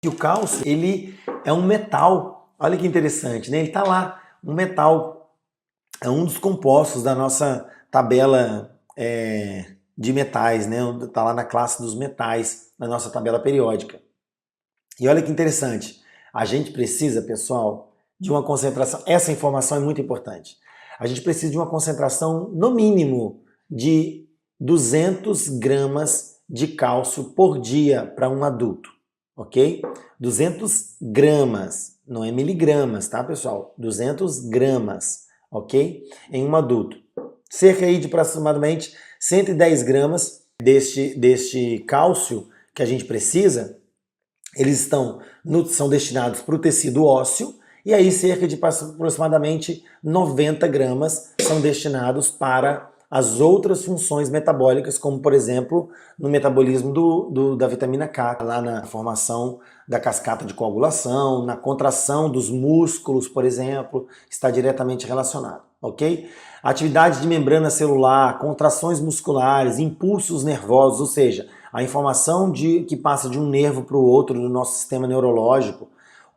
que o cálcio, ele é um metal. Olha que interessante, né? Ele está lá, um metal, é um dos compostos da nossa tabela de metais, né? Está lá na classe dos metais, na nossa tabela periódica. E olha que interessante, a gente precisa, pessoal, de uma concentração, essa informação é muito importante. A gente precisa de uma concentração, no mínimo, de 200 gramas de cálcio por dia para um adulto, ok? 200 gramas, não é miligramas, tá, pessoal? 200 gramas, ok? Em um adulto. Cerca aí de aproximadamente 110 gramas deste cálcio que a gente precisa, eles são destinados para o tecido ósseo, e aí cerca de aproximadamente 90 gramas são destinados para as outras funções metabólicas, como por exemplo no metabolismo da vitamina K, lá na formação da cascata de coagulação, na contração dos músculos, por exemplo, está diretamente relacionado, ok? Atividade de membrana celular, contrações musculares, impulsos nervosos, ou seja, a informação que passa de um nervo para o outro do nosso sistema neurológico,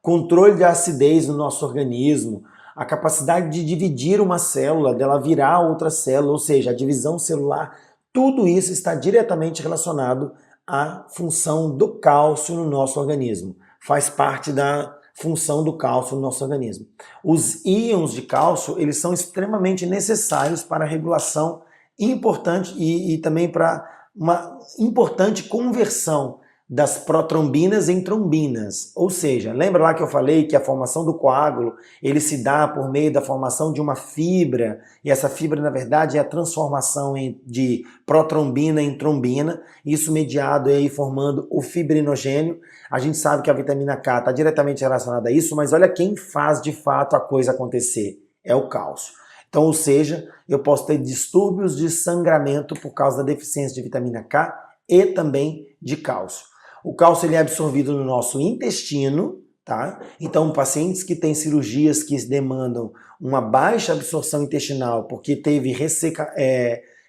controle de acidez no nosso organismo, a capacidade de dividir uma célula, dela virar outra célula, ou seja, a divisão celular, tudo isso está diretamente relacionado à função do cálcio no nosso organismo. Faz parte da função do cálcio no nosso organismo. Os íons de cálcio, eles são extremamente necessários para a regulação importante e também para uma importante conversão das protrombinas em trombinas, ou seja, lembra lá que eu falei que a formação do coágulo, ele se dá por meio da formação de uma fibra, e essa fibra na verdade é a transformação de protrombina em trombina, isso mediado aí formando o fibrinogênio. A gente sabe que a vitamina K está diretamente relacionada a isso, mas olha quem faz de fato a coisa acontecer, é o cálcio. Então, ou seja, eu posso ter distúrbios de sangramento por causa da deficiência de vitamina K e também de cálcio. O cálcio ele é absorvido no nosso intestino, tá? Então, pacientes que têm cirurgias que demandam uma baixa absorção intestinal porque teve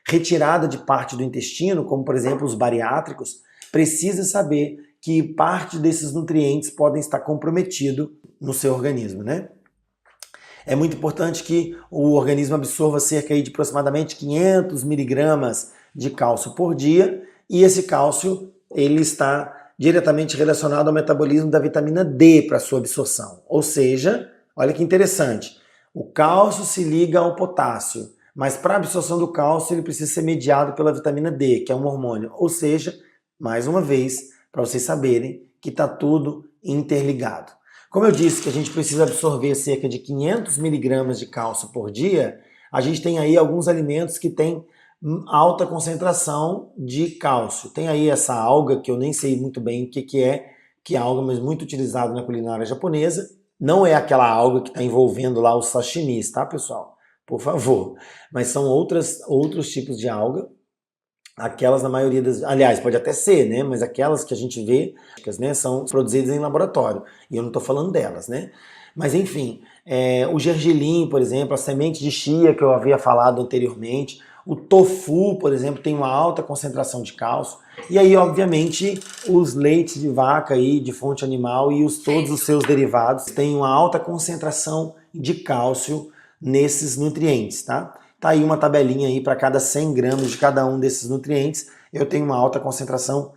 retirada de parte do intestino, como por exemplo os bariátricos, precisa saber que parte desses nutrientes podem estar comprometidos no seu organismo, né? É muito importante que o organismo absorva cerca de aproximadamente 500 miligramas de cálcio por dia, e esse cálcio ele está diretamente relacionado ao metabolismo da vitamina D para sua absorção. Ou seja, olha que interessante, o cálcio se liga ao potássio, mas para a absorção do cálcio ele precisa ser mediado pela vitamina D, que é um hormônio. Ou seja, mais uma vez, para vocês saberem que está tudo interligado. Como eu disse que a gente precisa absorver cerca de 500 miligramas de cálcio por dia, a gente tem aí alguns alimentos que têm alta concentração de cálcio. Tem aí essa alga, que eu nem sei muito bem o que é alga, mas muito utilizada na culinária japonesa. Não é aquela alga que está envolvendo lá os sashimis, tá, pessoal? Por favor. Mas são outros tipos de alga. Aquelas na maioria das... Aliás, pode até ser, né? Mas aquelas que a gente vê, né, são produzidas em laboratório. E eu não estou falando delas, né? Mas enfim, o gergelim, por exemplo, a semente de chia que eu havia falado anteriormente, o tofu, por exemplo, tem uma alta concentração de cálcio. E aí, obviamente, os leites de vaca aí, de fonte animal e todos os seus derivados têm uma alta concentração de cálcio nesses nutrientes, tá? Tá aí uma tabelinha aí para cada 100 gramas de cada um desses nutrientes, eu tenho uma alta concentração